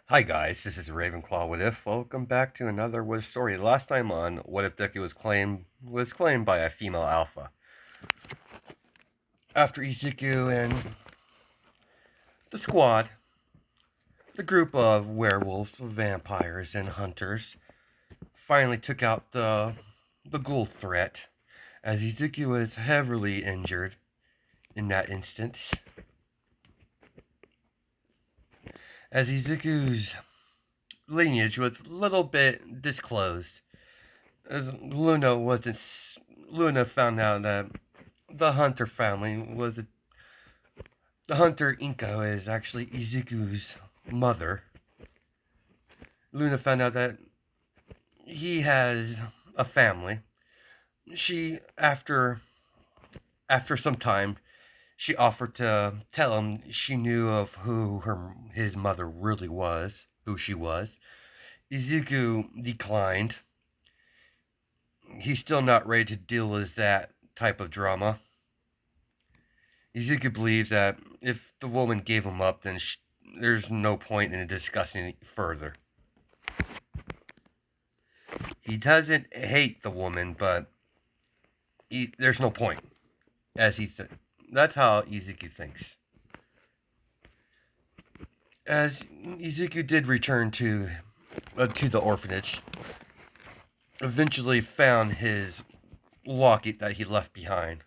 Hi guys, this is Ravenclaw What If. Welcome back to another What If story. Last time on What If deku was claimed by a female alpha. After Izuku and the squad, the group of werewolves, vampires, and hunters finally took out the ghoul threat, as Izuku was heavily injured in that instance. As Izuku's lineage was a little bit disclosed, as Luna found out that the Hunter family was the Hunter Inko is actually Izuku's mother. Luna found out that he has a family. She after some time she offered to tell him she knew of who his mother really was, who she was. Izuku declined. He's still not ready to deal with that type of drama. Izuku believes that if the woman gave him up, then there's no point in discussing it further. He doesn't hate the woman, but there's no point, as that's how Izuku thinks. As Izuku did return to the orphanage, eventually found his locket that he left behind.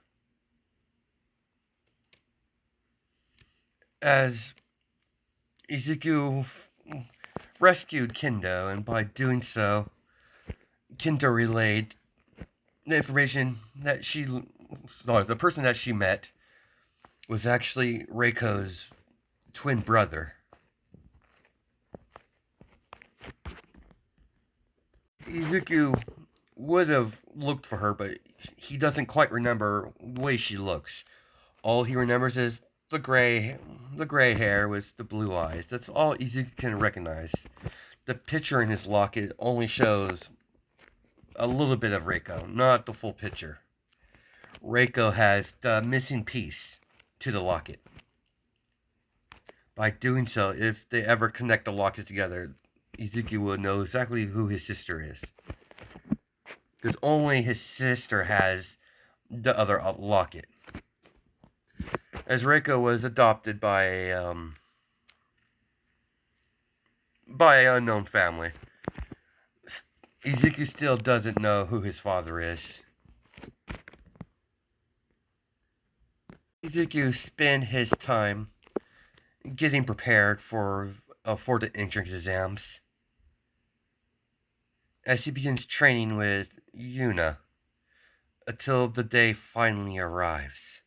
As Izuku rescued Kendo, and by doing so, Kendo relayed the information that the person that she met was actually Reiko's twin brother. Izuku would have looked for her, but he doesn't quite remember the way she looks. All he remembers is the gray hair with the blue eyes. That's all Izuku can recognize. The picture in his locket only shows a little bit of Reiko, not the full picture. Reiko has the missing piece to the locket. By doing so, if they ever connect the lockets together, Izuku will know exactly who his sister is. Because only his sister has the other locket. As Reiko was adopted by an unknown family, Izuku still doesn't know who his father is. Izuku spent his time getting prepared for the entrance exams as he begins training with Yuna until the day finally arrives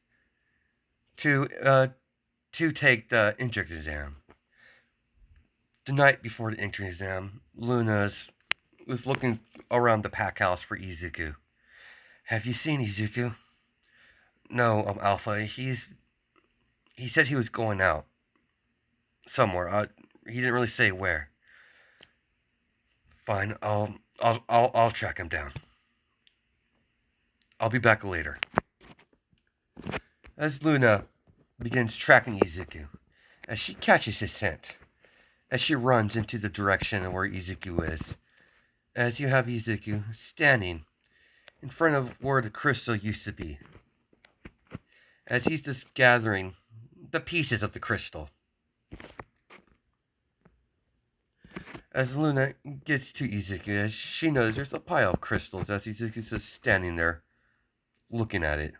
to uh, to take the entrance exam. The night before the entrance exam, Luna was looking around the pack house for Izuku. Have you seen Izuku? No, Alpha. He said he was going out somewhere. He didn't really say where. Fine, I'll track him down. I'll be back later. As Luna begins tracking Izuku, as she catches his scent, as she runs into the direction where Izuku is, as you have Izuku standing in front of where the crystal used to be, as he's just gathering the pieces of the crystal. As Luna gets to Izuku, as she knows there's a pile of crystals, as Izuku's just standing there looking at it.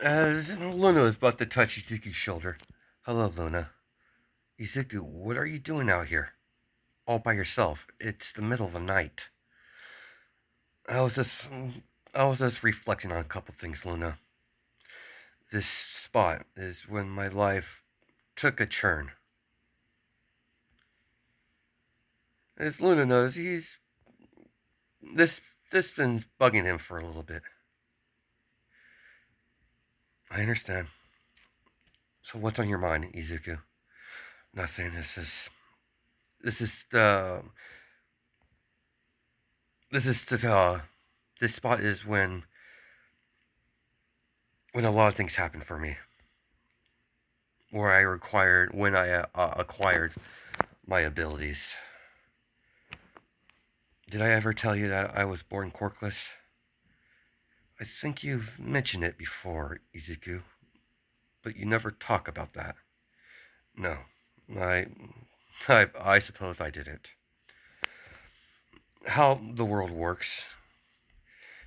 As Luna is about to touch Izuku's shoulder. Hello, Luna. Izuku, what are you doing out here? All by yourself. It's the middle of the night. I was just I was just reflecting on a couple things, Luna. This spot is when my life took a turn. As Luna knows, this this been bugging him for a little bit. I understand. So what's on your mind, Izuku? Nothing. This is the this is the this spot is when a lot of things happen for me. where I required when I acquired my abilities. Did I ever tell you that I was born corkless? I think you've mentioned it before, Izuku, but you never talk about that. No, I, I suppose I didn't. How the world works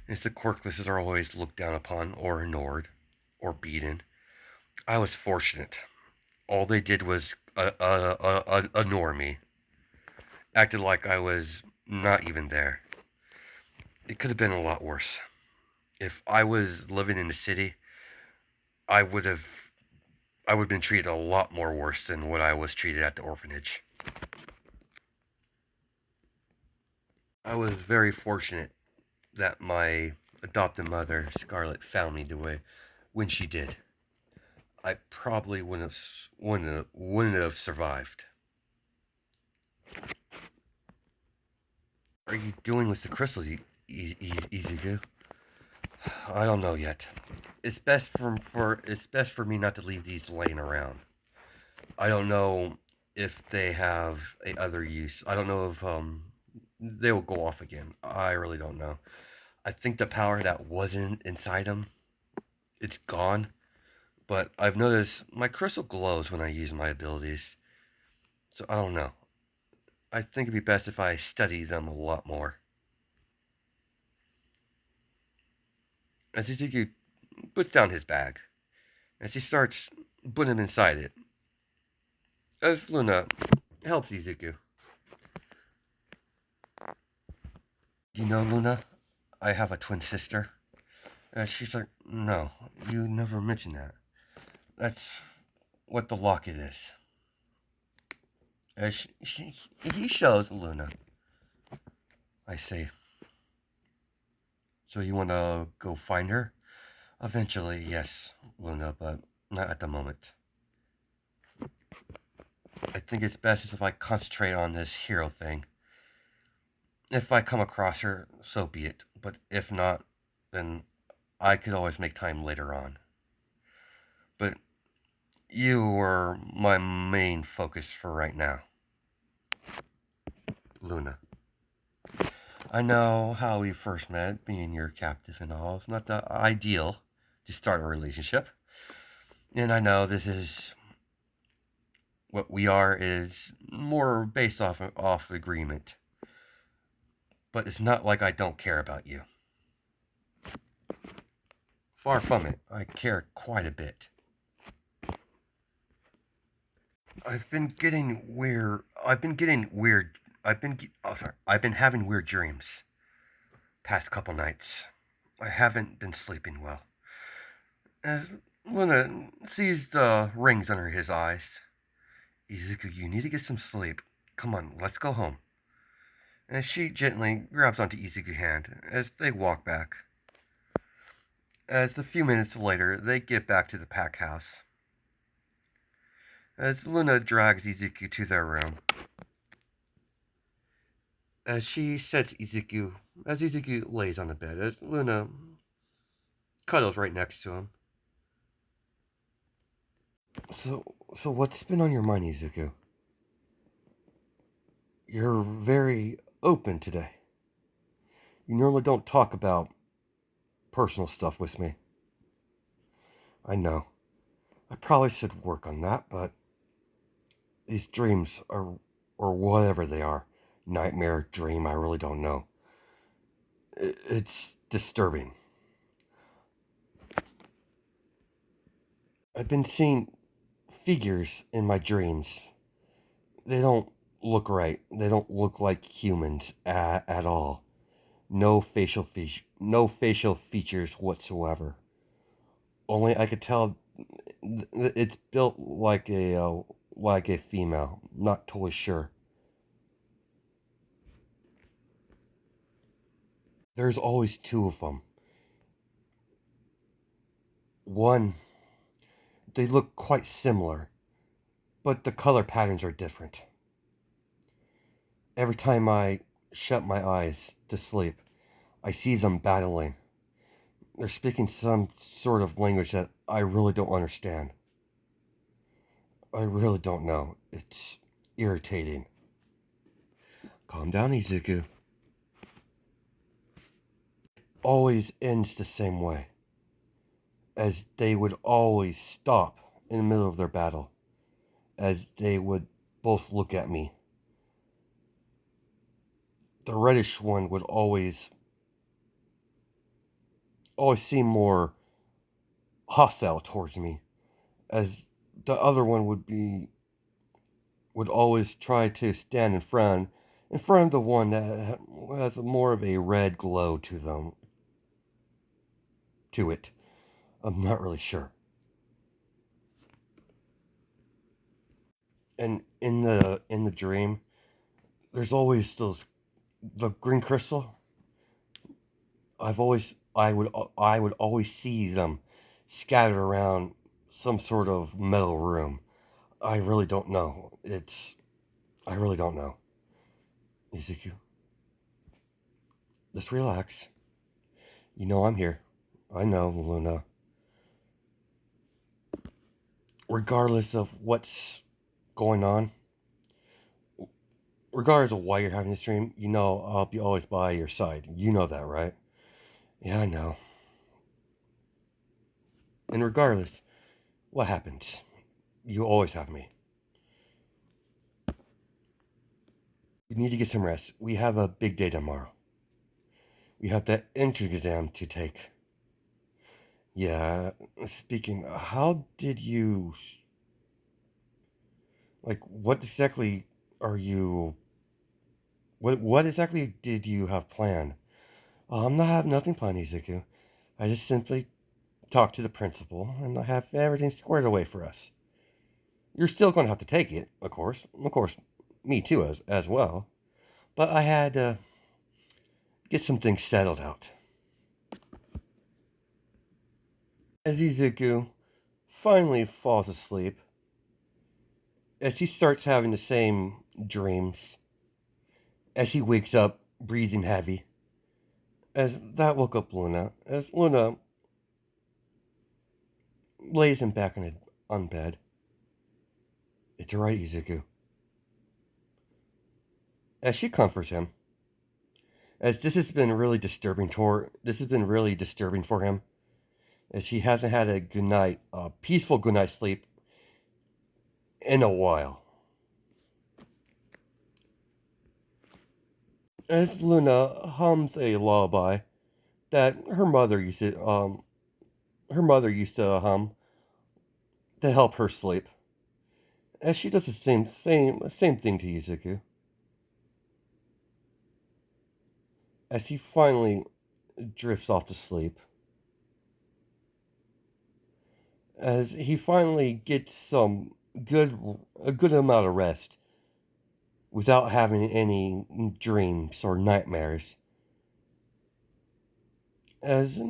is the corklesses are always looked down upon or ignored or beaten. I was fortunate. All they did was ignore me, acted like I was not even there. It could have been a lot worse. If I was living in the city, I would have I would have been treated a lot more worse than what I was treated at the orphanage. I was very fortunate that my adopted mother, Scarlett, found me the way when she did. I probably wouldn't have survived. What are you doing with the crystals, Izuku? I don't know yet. It's best for me not to leave these laying around. I don't know if they have a other use. I don't know if they will go off again. I really don't know. I think the power that wasn't inside them, it's gone. But I've noticed my crystal glows when I use my abilities. So I don't know. I think it'd be best if I study them a lot more. As Izuku puts down his bag, as he starts putting him inside it, as Luna helps Izuku. Do you know, Luna? I have a twin sister. She's like, no, you never mentioned that. That's what the locket is. He shows Luna. I say, so you want to go find her? Eventually, yes, Luna, but not at the moment. I think it's best if I concentrate on this hero thing. If I come across her, so be it. But if not, then I could always make time later on. But you were my main focus for right now, Luna. I know how we first met, being your captive and all. It's not the ideal to start a relationship. And I know this is what we are is more based off agreement. But it's not like I don't care about you. Far from it. I care quite a bit. I've been getting weird. I've been getting weird. I've been having weird dreams. Past couple nights. I haven't been sleeping well. As Luna sees the rings under his eyes, Izuku, you need to get some sleep. Come on, let's go home. And she gently grabs onto Izuku's hand as they walk back. As a few minutes later, they get back to the pack house. As Luna drags Izuku to their room. As she sets Izuku, as Izuku lays on the bed, as Luna cuddles right next to him. So what's been on your mind, Izuku? You're very open today. You normally don't talk about personal stuff with me. I know. I probably should work on that, but these dreams are, or whatever they are, nightmare, dream, I really don't know. It's disturbing. I've been seeing figures in my dreams. They don't look right. They don't look like humans at all. No facial features whatsoever. Only I could tell it's built like a female. Not totally sure. There's always two of them. One, they look quite similar, but the color patterns are different. Every time I shut my eyes to sleep, I see them battling. They're speaking some sort of language that I really don't understand. I really don't know. It's irritating. Calm down, Izuku. Always ends the same way, as they would always stop in the middle of their battle, as they would both look at me. The reddish one would always seem more hostile towards me, as the other one would always try to stand in front of the one that has more of a red glow to it. I'm not really sure. And in the dream, there's always the green crystal. I would always see them scattered around some sort of metal room. I really don't know. I really don't know. Ezekiel, just relax. You know I'm here. I know, Luna. Regardless of what's going on, regardless of why you're having this dream, you know I'll be always by your side. You know that, right? Yeah, I know. And regardless what happens, you always have me. You need to get some rest. We have a big day tomorrow. We have that entrance exam to take. Yeah, speaking, how did you, like, what exactly are you, what exactly did you have planned? I'm not have nothing planned, Izuku. I just simply talked to the principal, and I have everything squared away for us. You're still going to have to take it, of course. Of course, me too, as well. But I had to get some things settled out. As Izuku finally falls asleep, as he starts having the same dreams, as he wakes up breathing heavy, as that woke up Luna, as Luna lays him back on bed. It's alright, Izuku. As she comforts him, as this has been really disturbing for him, as he hasn't had a good night, a peaceful good night sleep in a while. As Luna hums a lullaby that her mother used to hum to help her sleep, as she does the same thing to Izuku, as he finally drifts off to sleep, as he finally gets a good amount of rest without having any dreams or nightmares, as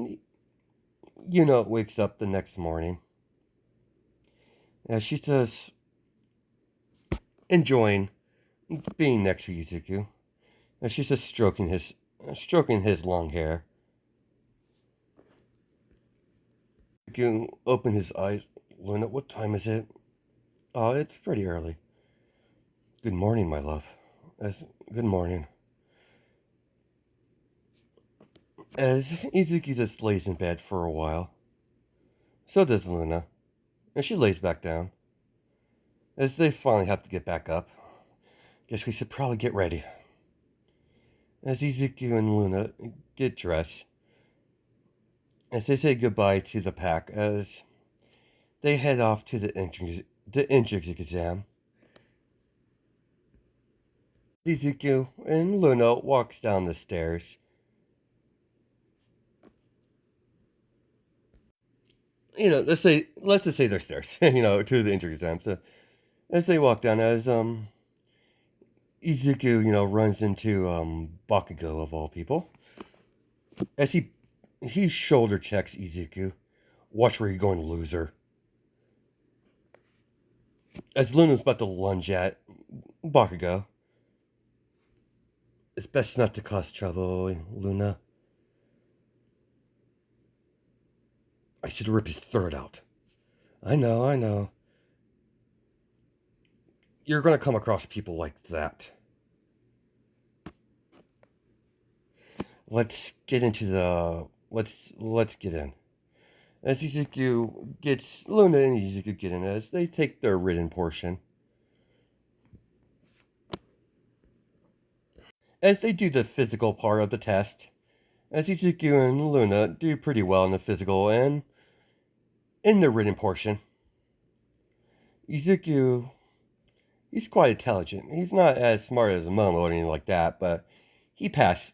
wakes up the next morning, as she's just enjoying being next to Izuku, as she's just stroking his long hair. Izuku open his eyes. Luna, what time is it? Oh, it's pretty early. Good morning, my love. Good morning. As Izuki just lays in bed for a while, so does Luna, and she lays back down. As they finally have to get back up, guess we should probably get ready. As Izuki and Luna get dressed, as they say goodbye to the pack, as they head off to the entrance exam, Izuku and Luna walks down the stairs. Let's just say they're stairs, to the entrance exam. So as they walk down, as Izuku, runs into Bakugo of all people. As he shoulder checks Izuku. Watch where you're going, loser. As Luna's about to lunge at Bakugo. It's best not to cause trouble, Luna. I should rip his throat out. I know. you're gonna come across people like that. Let's get into the let's get in. As Izuku gets Luna and Izuku get in as they take their written portion. As they do the physical part of the test, as Izuku and Luna do pretty well in the physical and in the written portion. Izuku, he's quite intelligent. He's not as smart as Momo or anything like that, but he passed.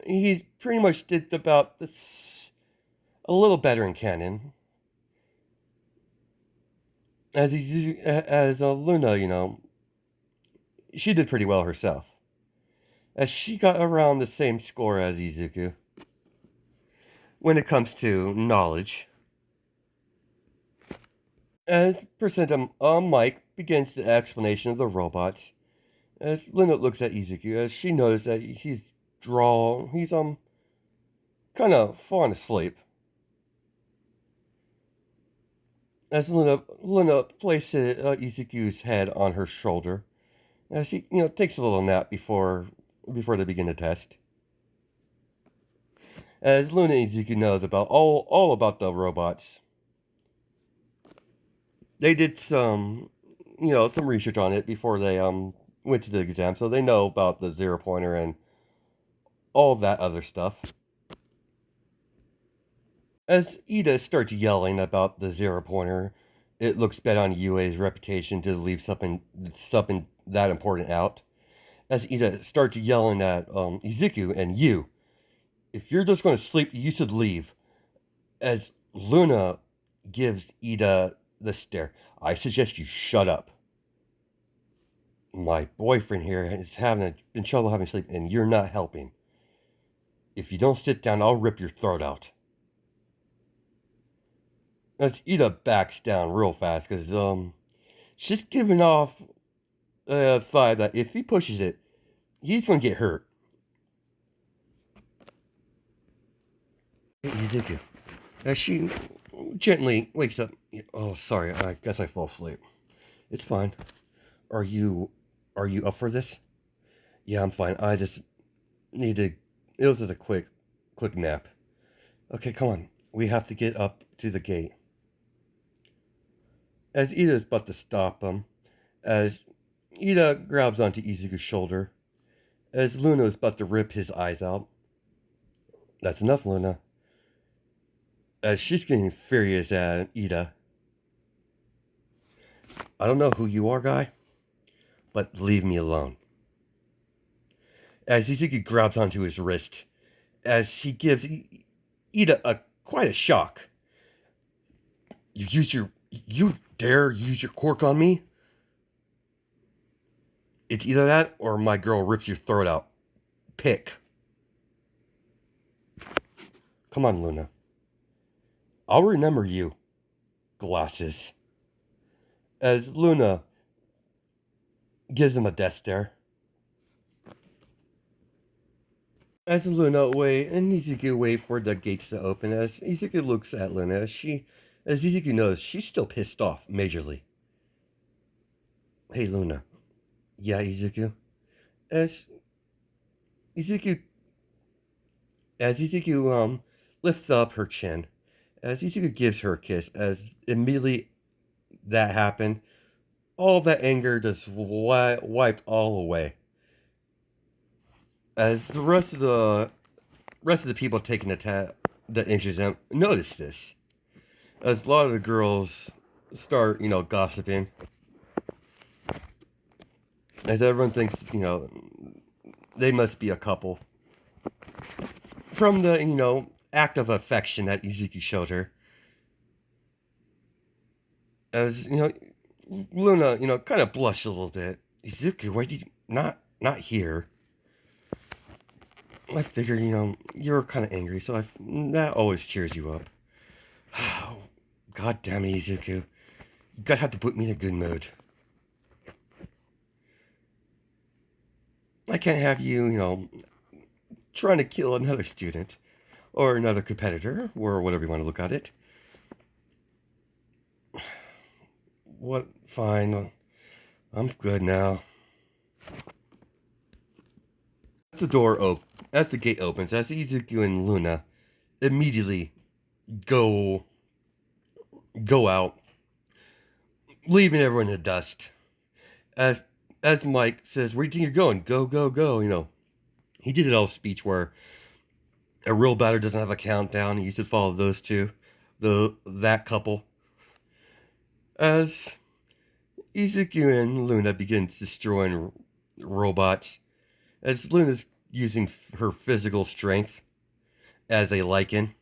He pretty much did about this a little better in canon. As Luna, she did pretty well herself, as she got around the same score as Izuku when it comes to knowledge. As Presenta Mike begins the explanation of the robots, as Luna looks at Izuku, as she knows that he's kind of falling asleep. As Luna places Izuku's head on her shoulder, as she takes a little nap before they begin the test. As Luna and Izuku knows about all about the robots, they did some research on it before they went to the exam, so they know about the zero pointer and all that other stuff. As Ida starts yelling about the zero pointer, it looks bad on UA's reputation to leave something that important out. As Ida starts yelling at Izuku and you, if you're just going to sleep, you should leave. As Luna gives Ida the stare, I suggest you shut up. My boyfriend here is been trouble having sleep, and you're not helping. If you don't sit down, I'll rip your throat out. As Ida backs down real fast, because she's giving off a vibe that if he pushes it, he's gonna get hurt. Hey, Izuku. As she gently wakes up. Oh, sorry. I guess I fell asleep. It's fine. Are you up for this? Yeah, I'm fine. I just need to. It was just a quick nap. Okay, come on. We have to get up to the gate. As Ida is about to stop him, as Ida grabs onto Izuku's shoulder, as Luna is about to rip his eyes out. That's enough, Luna. As she's getting furious at Ida. I don't know who you are, guy, but leave me alone. As Izuku grabs onto his wrist, as he gives Ida quite a shock. You dare use your quirk on me? It's either that or my girl rips your throat out. Pick. Come on, Luna. I'll remember you. Glasses. As Luna gives him a death stare. As Luna wait and Izuku wait for the gates to open, as Izuku looks at Luna, as Izuku knows, she's still pissed off majorly. Hey, Luna. Yeah, Izuku. As Izuku, as Izuku lifts up her chin, as Izuku gives her a kiss, as immediately that happened, all that anger just wiped all away. As the rest of the people taking the interest notice this, as a lot of the girls start gossiping, as everyone thinks they must be a couple from the act of affection that Izuku showed her. As Luna kind of blushed a little bit. Izuku, why did you not here? I figured you're kind of angry, so that always cheers you up. God damn it, Izuku, you gotta have to put me in a good mood. I can't have you trying to kill another student or another competitor or whatever you want to look at it. What? Fine. I'm good now. As the door op- as the gate opens, as Izuku and Luna immediately go go out, leaving everyone in the dust. As as Mike says, "Where do you think you're going? Go, go, go!" He did an old speech where a real batter doesn't have a countdown. You should follow those two, that couple. As Izuku and Luna begins destroying robots, as Luna's using her physical strength as a lichen,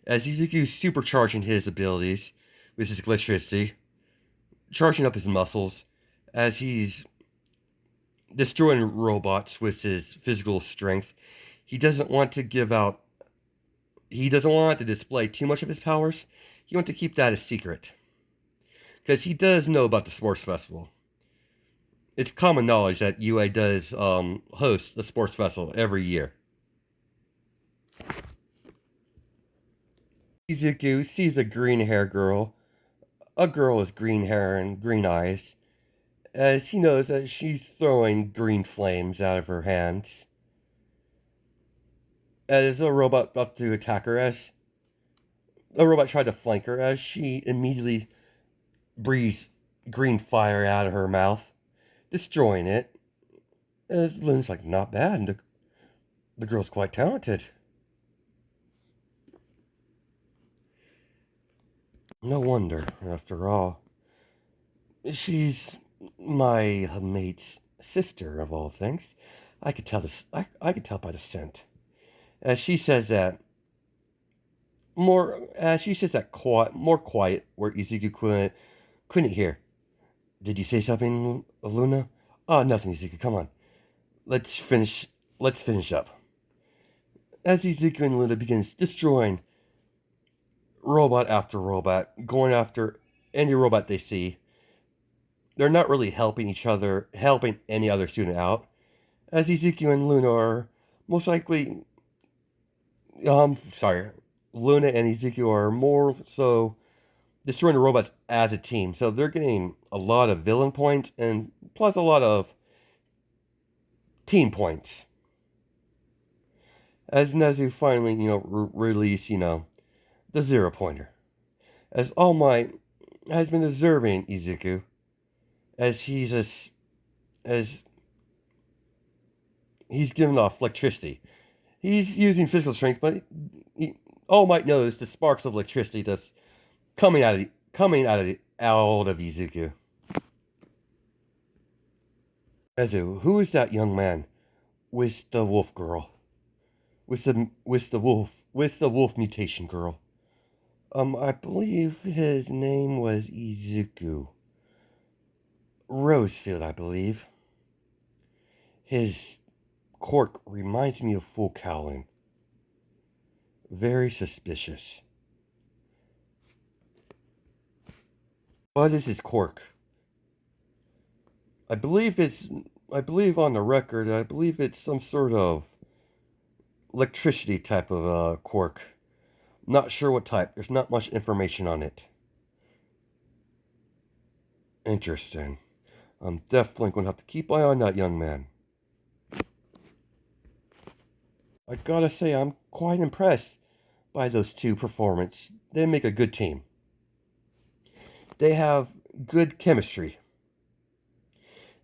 as Izuku's supercharging his abilities with his electricity, charging up his muscles, as he's destroying robots with his physical strength. He doesn't want to give out. He doesn't want to display too much of his powers. He wants to keep that a secret because he does know about the sports festival. It's common knowledge that UA does host the sports festival every year. Izuku sees a green hair girl, a girl with green hair and green eyes, as he knows that she's throwing green flames out of her hands. As a robot about to attack her, as the robot tried to flank her, as she immediately breathes green fire out of her mouth, destroying it. As Lynn's like, not bad. The girl's quite talented. No wonder, after all. She's my mate's sister, of all things. I could tell this. I could tell by the scent. As she says that more quiet, where Izuku couldn't hear. Did you say something, Luna? Oh, nothing, Izuku. Come on, let's finish. Let's finish up. As Izuku and Luna begins destroying robot after robot, going after any robot they see. They're not really helping each other, helping any other student out. As Izuku and Luna are most likely, sorry, Luna and Ezekiel are more so destroying the robots as a team. So they're getting a lot of villain points and plus a lot of team points. As Nezu finally, release, the 0 pointer. As All Might has been observing Izuku as as he's giving off electricity. He's using physical strength, but All Might knows the sparks of electricity that's out of Izuku. Nezu, who is that young man with the wolf girl? With the wolf mutation girl. I believe his name was Izuku. Rosefield, I believe. His quirk reminds me of Full Callan. Very suspicious. What is his quirk? I believe on the record, I believe it's some sort of electricity type of quirk. Not sure what type. There's not much information on it. Interesting. I'm definitely going to have to keep an eye on that young man. I gotta say, I'm quite impressed by those two performance. They make a good team. They have good chemistry.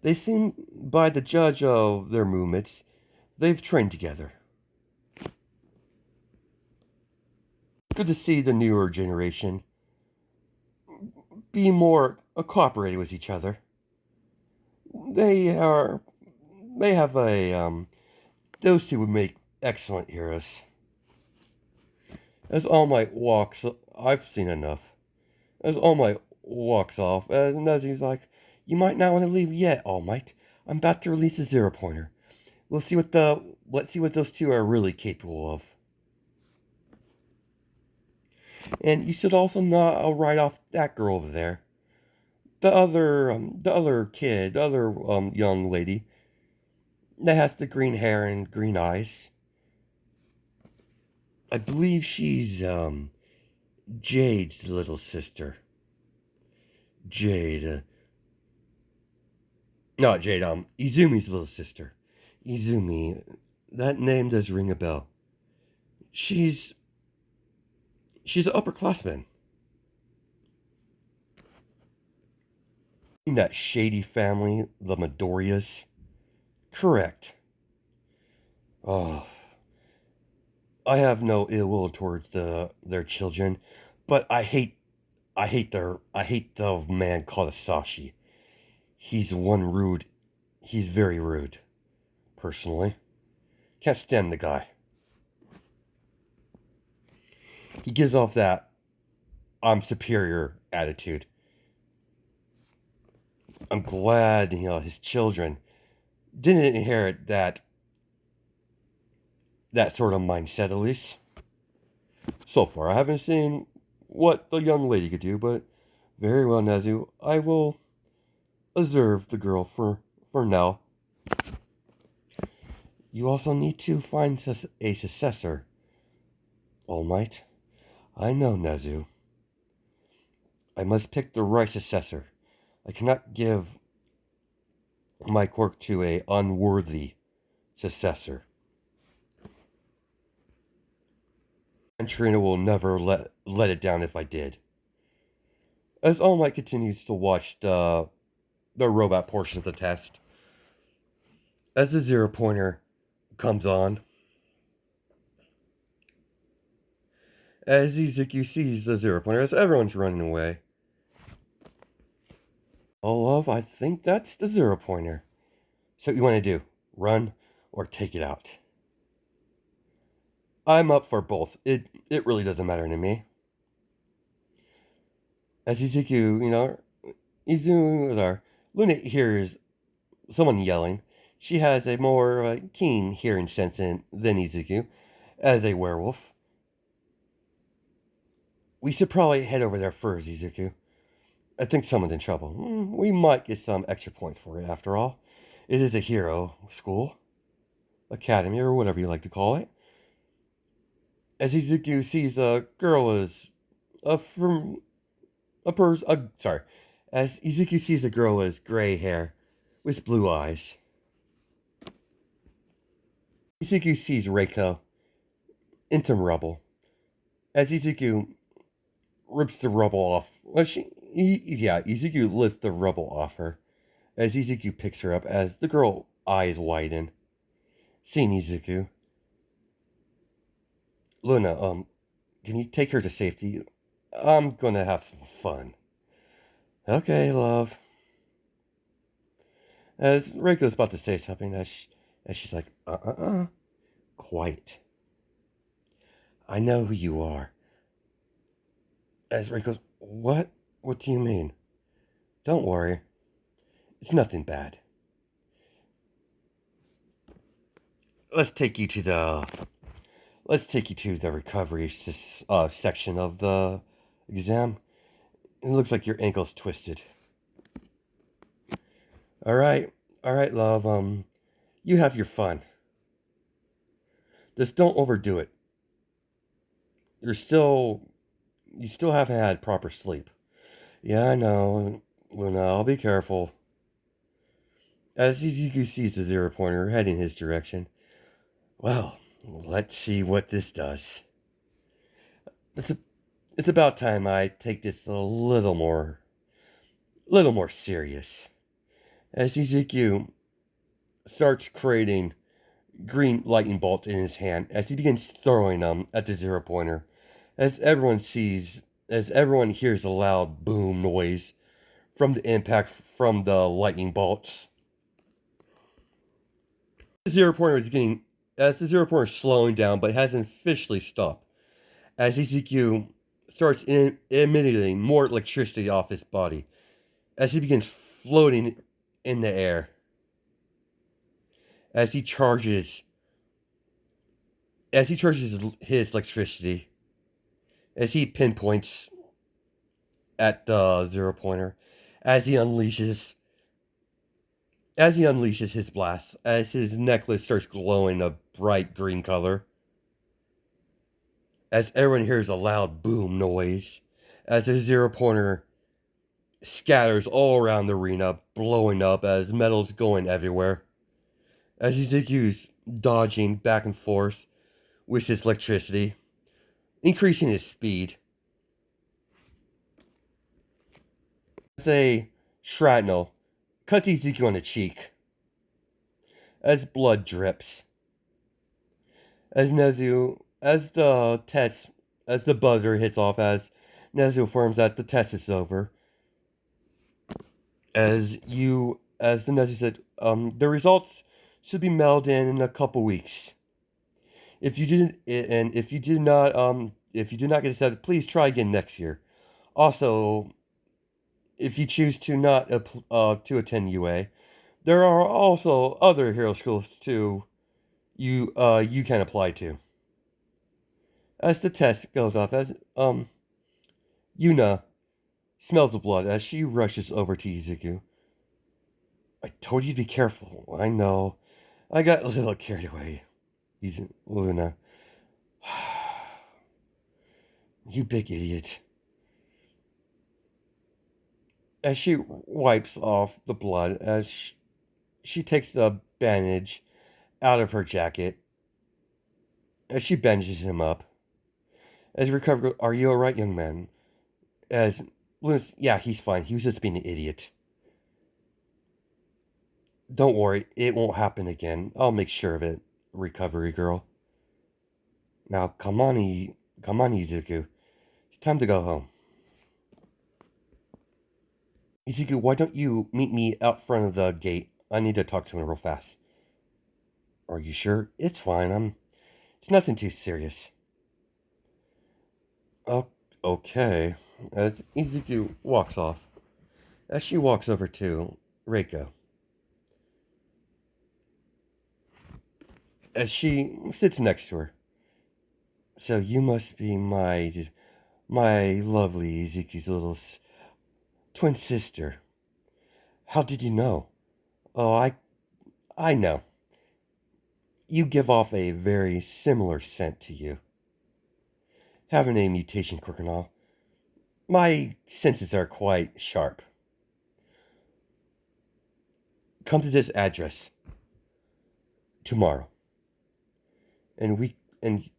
They seem, by the judge of their movements, they've trained together. Good to see the newer generation be more cooperating with each other. They are, they have those two would make excellent heroes. As All Might walks, I've seen enough. As All Might walks off, and Nezu's like, you might not want to leave yet, All Might. I'm about to release a 0 pointer. Let's see what those two are really capable of. And you should also not write off that girl over there. The other kid, the other young lady that has the green hair and green eyes. I believe she's Jade's little sister. Jade. No, Jade, Izumi's little sister. Izumi. That name does ring a bell. She's she's an upperclassman. In that shady family, the Midoriyas. Correct. Oh, I have no ill will towards their children, but I hate the man called Asashi. He's one rude. He's very rude. Personally, can't stand the guy. He gives off that I'm superior attitude. I'm glad his children didn't inherit that sort of mindset at least. So far, I haven't seen what the young lady could do, but very well, Nezu. I will observe the girl for now. You also need to find a successor, All Might. I know, Nezu. I must pick the right successor. I cannot give my quirk to a unworthy successor. And Trina will never let it down if I did. As All Might continues to watch the robot portion of the test, as the 0 pointer comes on, as Izuku sees the 0 pointer, as everyone's running away. Oh, love, I think that's the 0 pointer. So what you want to do? Run or take it out? I'm up for both. It really doesn't matter to me. As Izuku, Luna hears someone yelling. She has a more keen hearing sense than Izuku, as a werewolf. We should probably head over there first, Izuku. I think someone's in trouble. We might get some extra points for it, after all. It is a hero school, academy, or whatever you like to call it. As Izuku sees a girl is from a person. Sorry, as Izuku sees a girl with gray hair, with blue eyes. Izuku sees Reiko in some rubble. As Izuku rips the rubble off, Izuku lifts the rubble off her. As Izuku picks her up, as the girl eyes widen, seeing Izuku. Luna, can you take her to safety? I'm gonna have some fun. Okay, love. As Reiko's about to say something, as she's like, quiet. I know who you are. As Reiko's, what? What do you mean? Don't worry. It's nothing bad. Let's take you to the recovery section of the exam. It looks like your ankle's twisted. All right, love. You have your fun. Just don't overdo it. You still haven't had proper sleep. Yeah, I know, Luna. I'll be careful. As Izuku sees the 0 pointer heading his direction. Well, let's see what this does. It's about time I take this a little more serious. As Izuku starts creating green lightning bolts in his hand, as he begins throwing them at the 0 pointer, as everyone hears a loud boom noise from the impact from the lightning bolts. The 0 pointer the 0 pointer is slowing down, but hasn't officially stopped. As Izuku starts emitting more electricity off his body, as he begins floating in the air, as he charges his electricity, as he pinpoints at the 0 pointer, as he unleashes his blast, as his necklace starts glowing a bright green color, as everyone hears a loud boom noise, as the 0 pointer scatters all around the arena, blowing up as metal's going everywhere. As Izuku's dodging back and forth with his electricity, increasing his speed. As a shrapnel cuts Izuku on the cheek, as blood drips. As Nezu, as the buzzer hits off, as Nezu affirms that the test is over. As the Nezu said, the results should be mailed in a couple weeks. If you did not, if you do not get accepted, please try again next year. Also, if you choose to not to attend UA, there are also other hero schools you can apply to. As the test goes off, as Yuna smells the blood as she rushes over to Izuku. I told you to be careful. I know. I got a little carried away. Luna. You big idiot. As she wipes off the blood, as she takes the bandage out of her jacket, as she bandages him up. As he recovers, are you alright, young man? As Luna's, yeah, he's fine. He was just being an idiot. Don't worry, it won't happen again. I'll make sure of it, recovery girl. Now, come on, Izuku. It's time to go home. Izuku, why don't you meet me out front of the gate? I need to talk to him real fast. Are you sure? It's fine. It's nothing too serious. Oh, okay. As Izuku walks off, as she walks over to Reiko, as she sits next to her. So you must be my lovely Izuku's little twin sister. How did you know? Oh, I know. You give off a very similar scent to you. Having a mutation quirk and all, my senses are quite sharp. Come to this address tomorrow, and we and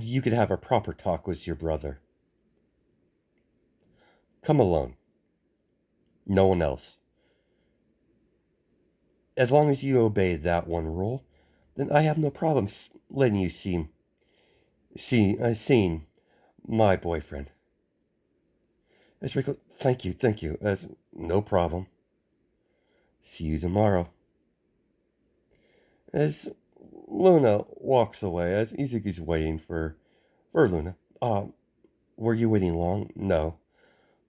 you could have a proper talk with your brother. Come alone. No one else. As long as you obey that one rule, then I have no problems letting you seeing my boyfriend. As Rico, thank you. As no problem. See you tomorrow. As Luna walks away, as Izuku's waiting for Luna. Were you waiting long? No.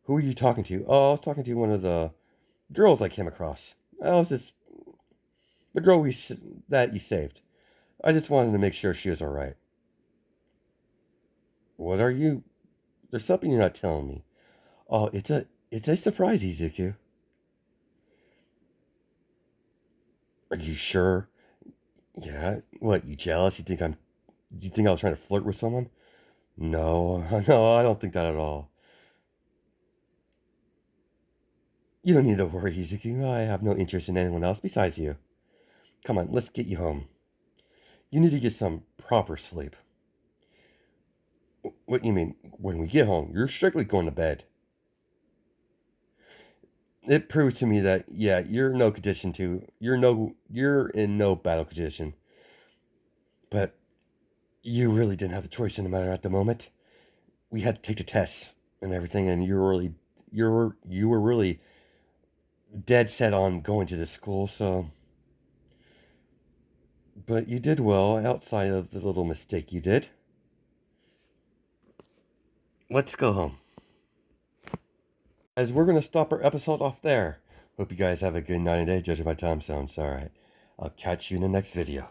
Who are you talking to? Oh, I was talking to one of the girls I came across. I was just the girl that you saved. I just wanted to make sure she was all right. What are you? There's something you're not telling me. Oh, it's a surprise, Izuku. Are you sure? Yeah. What? You jealous? You think I was trying to flirt with someone? No, no, I don't think that at all. You don't need to worry, Izuku. I have no interest in anyone else besides you. Come on, let's get you home. You need to get some proper sleep. What do you mean? When we get home, you're strictly going to bed. It proves to me that yeah, you're in no battle condition. But you really didn't have a choice in the matter at the moment. We had to take the tests and everything, and you were really dead set on going to the school, so but you did well outside of the little mistake you did. Let's go home. As we're gonna stop our episode off there. Hope you guys have a good night and day, judging by time zones. Alright. I'll catch you in the next video.